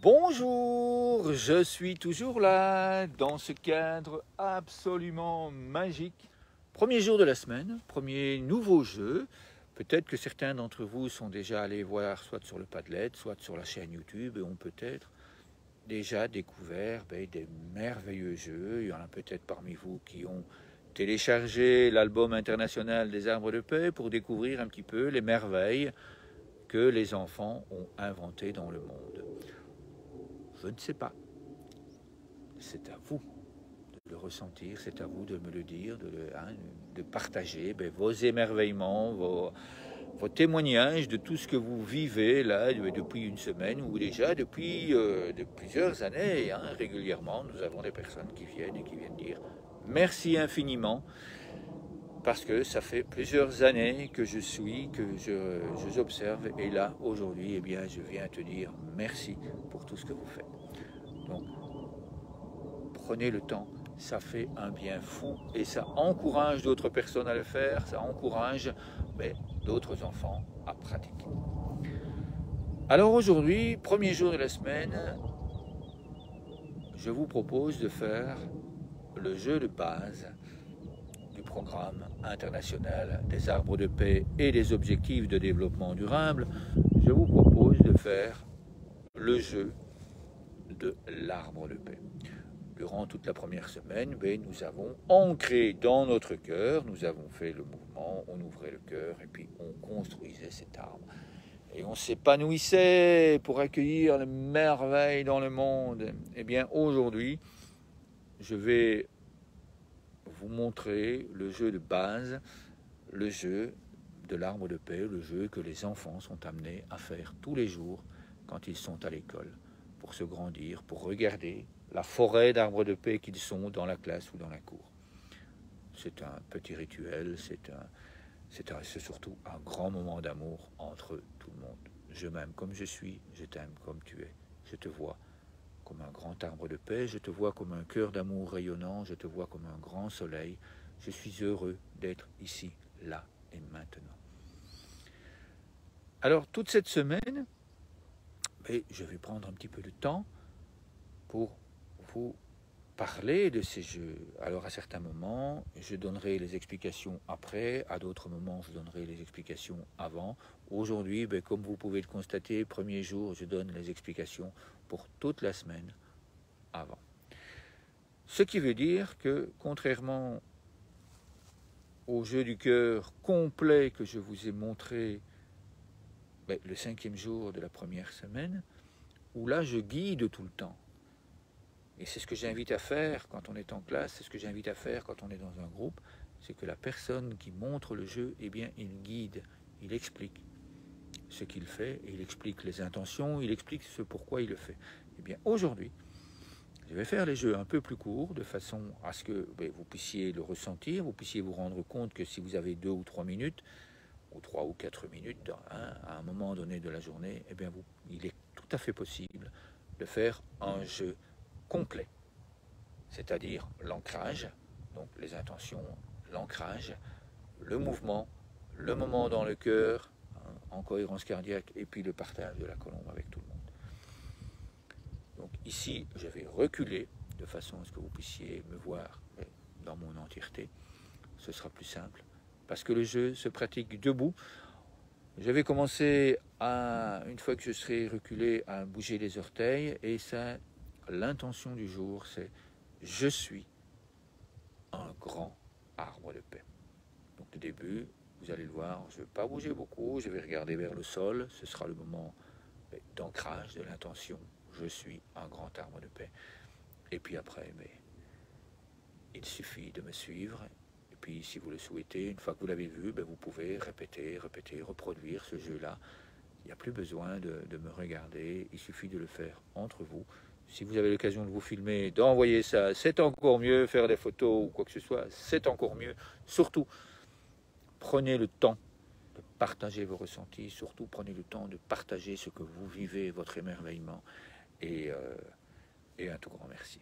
Bonjour, je suis toujours là dans ce cadre absolument magique. Premier jour de la semaine, premier nouveau jeu. Peut-être que certains d'entre vous sont déjà allés voir soit sur le Padlet, soit sur la chaîne YouTube et ont peut-être déjà découvert des merveilleux jeux. Il y en a peut-être parmi vous qui ont téléchargé l'album international des arbres de paix pour découvrir un petit peu les merveilles que les enfants ont inventées dans le monde. Je ne sais pas. C'est à vous de le ressentir, c'est à vous de me le dire, de partager vos émerveillements, vos témoignages de tout ce que vous vivez là depuis une semaine ou déjà depuis de plusieurs années. Régulièrement, nous avons des personnes qui viennent dire merci infiniment parce que ça fait plusieurs années que je observe et là aujourd'hui, eh bien, je viens te dire merci pour tout ce que vous faites. Donc, prenez le temps, ça fait un bien fou et ça encourage d'autres personnes à le faire, ça encourage d'autres enfants à pratiquer. Alors aujourd'hui, premier jour de la semaine, je vous propose de faire le jeu de base du programme international des arbres de paix et des objectifs de développement durable. Je vous propose de faire le jeu de l'arbre de paix. Durant toute la première semaine, nous avons ancré dans notre cœur, nous avons fait le mouvement, on ouvrait le cœur et puis on construisait cet arbre. Et on s'épanouissait pour accueillir les merveilles dans le monde. Eh bien, aujourd'hui, je vais vous montrer le jeu de base, le jeu de l'arbre de paix, le jeu que les enfants sont amenés à faire tous les jours quand ils sont à l'école, pour se grandir, pour regarder la forêt d'arbres de paix qu'ils sont dans la classe ou dans la cour. C'est un petit rituel, c'est surtout un grand moment d'amour entre tout le monde. Je m'aime comme je suis, je t'aime comme tu es. Je te vois comme un grand arbre de paix, je te vois comme un cœur d'amour rayonnant, je te vois comme un grand soleil. Je suis heureux d'être ici, là et maintenant. Alors, toute cette semaine, je vais prendre un petit peu de temps pour vous parler de ces jeux. Alors à certains moments, je donnerai les explications après, à d'autres moments, je donnerai les explications avant. Aujourd'hui, comme vous pouvez le constater, premier jour, je donne les explications pour toute la semaine avant. Ce qui veut dire que, contrairement au jeu du cœur complet que je vous ai montré le 5e jour de la première semaine, où là je guide tout le temps. Et c'est ce que j'invite à faire quand on est en classe, c'est ce que j'invite à faire quand on est dans un groupe, c'est que la personne qui montre le jeu, eh bien, il guide, il explique ce qu'il fait, il explique les intentions, il explique ce pourquoi il le fait. Eh bien, aujourd'hui, je vais faire les jeux un peu plus courts, de façon à ce que vous puissiez le ressentir, vous puissiez vous rendre compte que si vous avez 2 ou 3 minutes, ou 3 ou 4 minutes, à un moment donné de la journée, eh bien, il est tout à fait possible de faire un jeu complet, c'est-à-dire l'ancrage, donc les intentions, l'ancrage, le mouvement, le moment dans le cœur, en cohérence cardiaque, et puis le partage de la colombe avec tout le monde. Donc ici, je vais reculer de façon à ce que vous puissiez me voir dans mon entièreté. Ce sera plus simple, parce que le jeu se pratique debout. Je vais commencer, une fois que je serai reculé, à bouger les orteils, et ça, l'intention du jour, c'est « Je suis un grand arbre de paix ». Donc au début, vous allez le voir, je ne vais pas bouger beaucoup, je vais regarder vers le sol, ce sera le moment d'ancrage de l'intention, je suis un grand arbre de paix. Et puis après, il suffit de me suivre, et puis si vous le souhaitez, une fois que vous l'avez vu, vous pouvez répéter, reproduire ce jeu-là. Il n'y a plus besoin de me regarder, il suffit de le faire entre vous. Si vous avez l'occasion de vous filmer, d'envoyer ça, c'est encore mieux. Faire des photos ou quoi que ce soit, c'est encore mieux. Surtout, prenez le temps de partager vos ressentis. Surtout, prenez le temps de partager ce que vous vivez, votre émerveillement. Et un tout grand merci.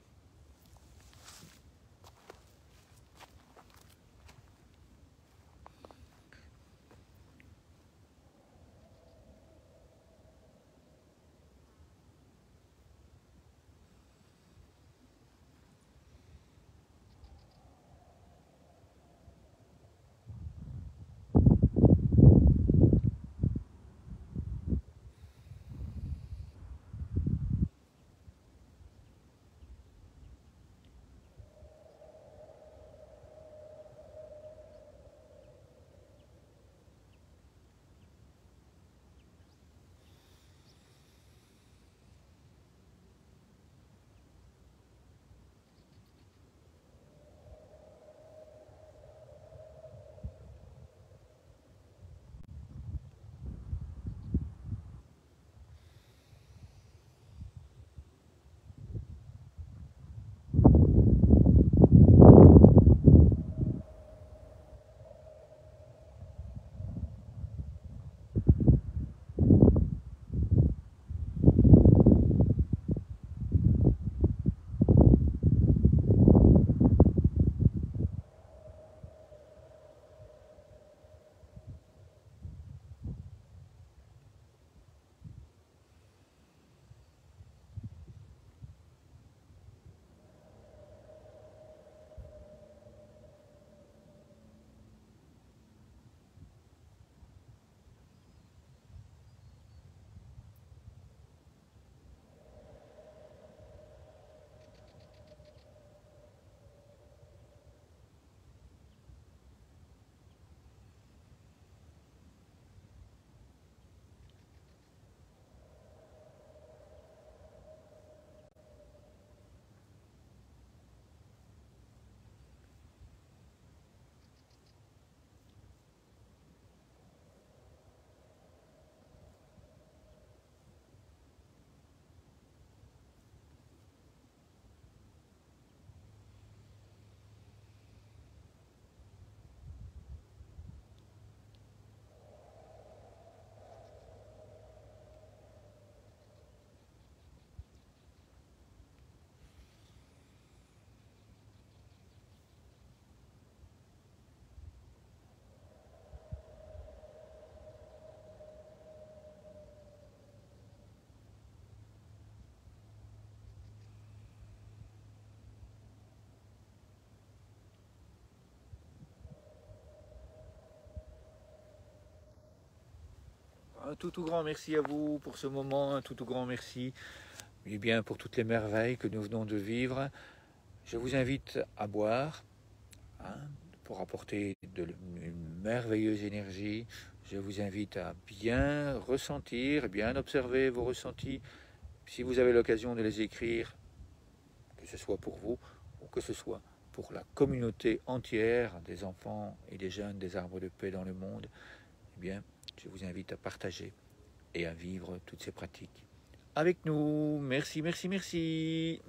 Un tout grand merci à vous pour ce moment, un tout grand merci, et bien pour toutes les merveilles que nous venons de vivre. Je vous invite à boire, hein, pour apporter une merveilleuse énergie. Je vous invite à bien ressentir, bien observer vos ressentis. Si vous avez l'occasion de les écrire, que ce soit pour vous ou que ce soit pour la communauté entière des enfants et des jeunes des arbres de paix dans le monde, eh bien, je vous invite à partager et à vivre toutes ces pratiques avec nous. Merci, merci, merci.